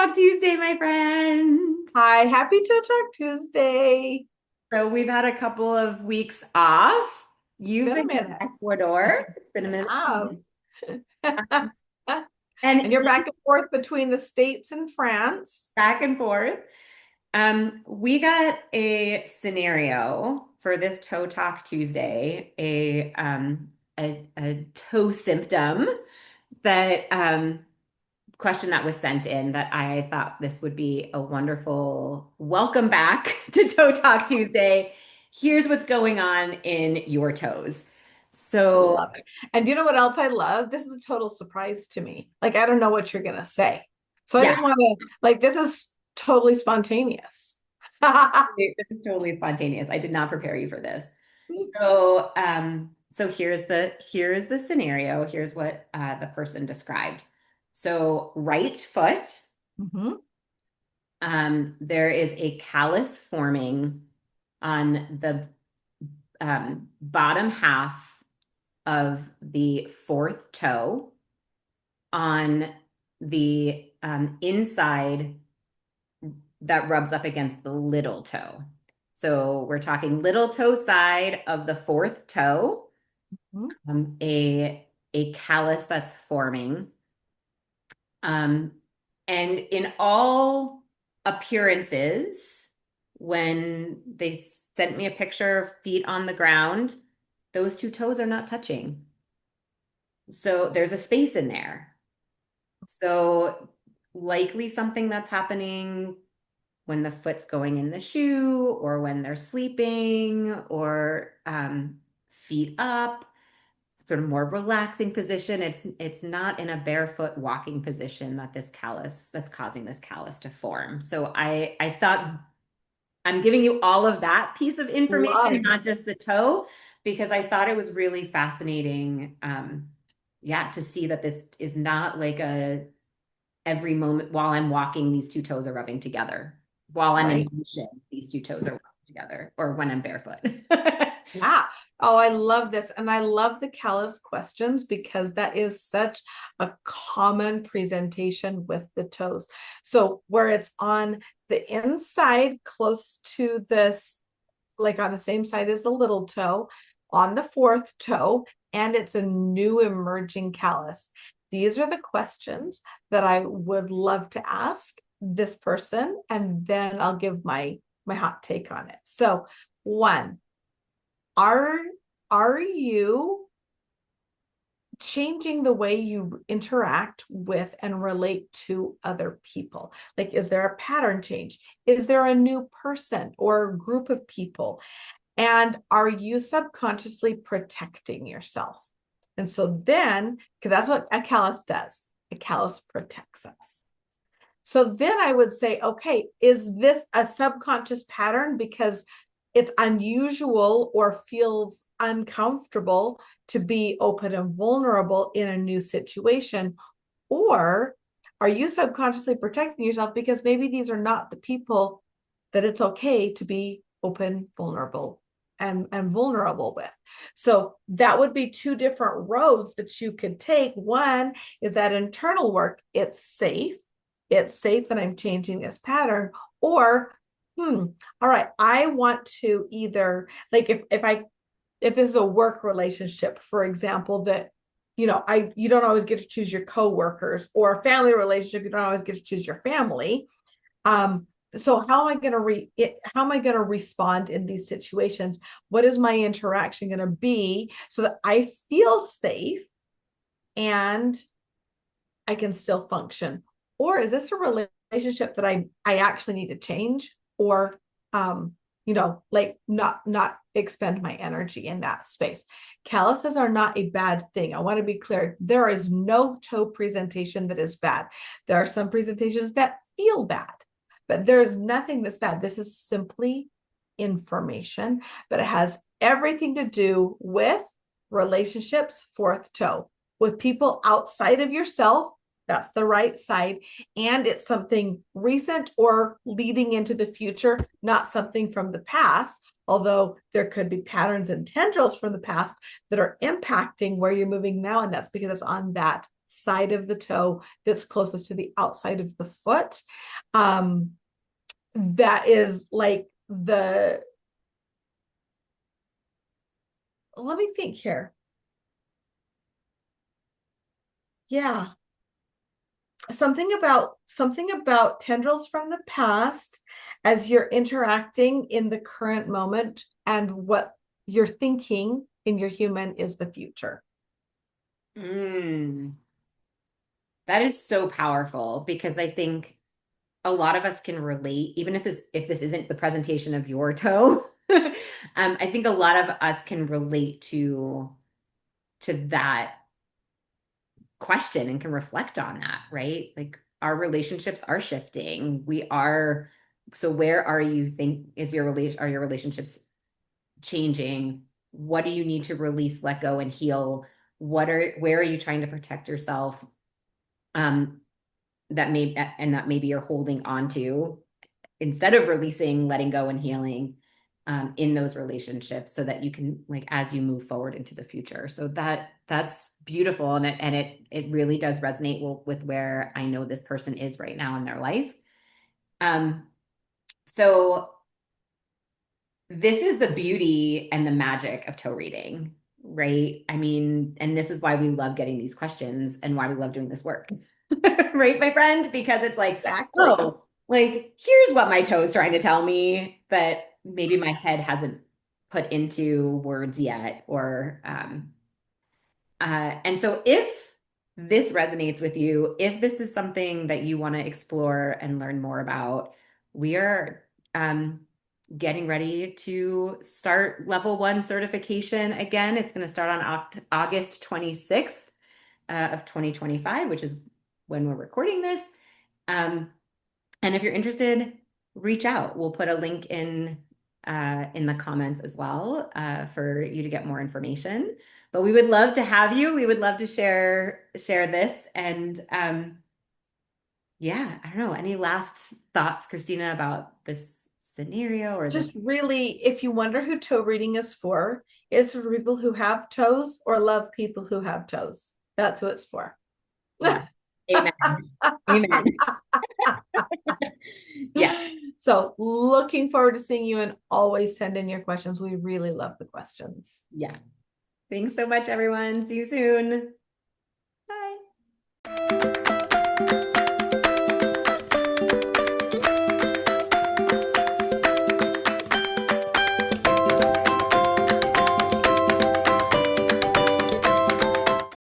Talk Tuesday, my friend. Hi, happy Toe Talk Tuesday. So we've had a couple of weeks off. It's You've been a been in minute. Ecuador. It's been a minute. Yeah. And And you're back and forth between the States and France. back and forth. We got a scenario for this Toe Talk Tuesday, a toe symptom that question that was sent in that I thought this would be a wonderful welcome back to Toe Talk Tuesday. Here's what's going on in your toes. So, Love it. And you know what else I love? This is a total surprise to me. Like, I don't know what you're going to say. So I yeah, just want to, like, this is totally spontaneous. this is totally spontaneous. I did not prepare you for this. So here's the scenario. Here's what the person described. So right foot, Mhm. there is a callus forming on the bottom half of the fourth toe on the inside that rubs up against the little toe. So we're talking little toe side of the fourth toe, Mhm. a callus that's forming. Um, and in all appearances, when they sent me a picture of feet on the ground, those two toes are not touching. So there's a space in there. So likely something that's happening when the foot's going in the shoe or when they're sleeping or feet up, sort of more relaxing position. It's not in a barefoot walking position that this callus that's causing this callus to form. So I thought I'm giving you all of that piece of information, Love not just the toe, because I thought it was really fascinating. Yeah, to see that this is not like a every moment while I'm walking, these two toes are rubbing together. While I'm in right. motion, these two toes are rubbing together, or when I'm barefoot. Yeah. Oh, I love this. And I love the callus questions because that is such a common presentation with the toes. So where it's on the inside, close to this, like on the same side as the little toe, on the fourth toe, and it's a new emerging callus. These are the questions that I would love to ask this person, and then I'll give my hot take on it. So, one, are are you changing the way you interact with and relate to other people? Like, is there a pattern change? Is there a new person or a group of people? And are you subconsciously protecting yourself? And so then, because that's what a callus does, a callus protects us. So then I would say, okay, is this a subconscious pattern because it's unusual or feels uncomfortable to be open and vulnerable in a new situation? Or are you subconsciously protecting yourself because maybe these are not the people that it's okay to be open, vulnerable, and vulnerable with? So that would be two different roads that you could take. One is that internal work, it's safe that I'm changing this pattern. Or, all right, I want to either, like, if this is a work relationship, for example, that you don't always get to choose your coworkers, or a family relationship, you don't always get to choose your family. So how am I going to respond in these situations? What is my interaction going to be so that I feel safe and I can still function? Or is this a relationship that I actually need to change, or like not expend my energy in that space? Calluses are not a bad thing. I want to be clear. There is no toe presentation that is bad. There are some presentations that feel bad, but there's nothing that's bad. This is simply information, but it has everything to do with relationships, fourth toe, with people outside of yourself. That's the right side. And it's something recent or leading into the future, not something from the past. Although there could be patterns and tendrils from the past that are impacting where you're moving now. And that's because it's on that side of the toe that's closest to the outside of the foot. Um, that is like let me think here. Yeah. Something about tendrils from the past as you're interacting in the current moment, and what you're thinking in your human is the future. Mm, that is so powerful because I think a lot of us can relate, even if this isn't the presentation of your toe. I think a lot of us can relate to that question and can reflect on that, right? Like our relationships are shifting. So where are you think is your relation are your relationships changing? What do you need to release, let go, and heal? Where are you trying to protect yourself? Um, that maybe you're holding on to instead of releasing, letting go, and healing in those relationships so that you can like as you move forward into the future. So that's beautiful, and it really does resonate with where I know this person is right now in their life. Um, so this is the beauty and the magic of toe reading, right? I mean, and this is why we love getting these questions and why we love doing this work, right, my friend? Because it's like, Exactly. oh, like here's what my toe is trying to tell me that maybe my head hasn't put into words yet, or and so if this resonates with you, if this is something that you want to explore and learn more about, we are getting ready to start level one certification again. It's going to start on August 26th of 2025, which is when we're recording this. Um, and if you're interested, reach out. We'll put a link in the comments as well for you to get more information. But we would love to have you. We would love to share this. And yeah, I don't know. Any last thoughts, Christina, about this scenario or this? Just really, if you wonder who toe reading is for, it's for people who have toes or love people who have toes. That's who it's for. Yeah. Amen. Amen. Yeah. So looking forward to seeing you, and always send in your questions. We really love the questions. Yeah. Thanks so much, everyone. See you soon.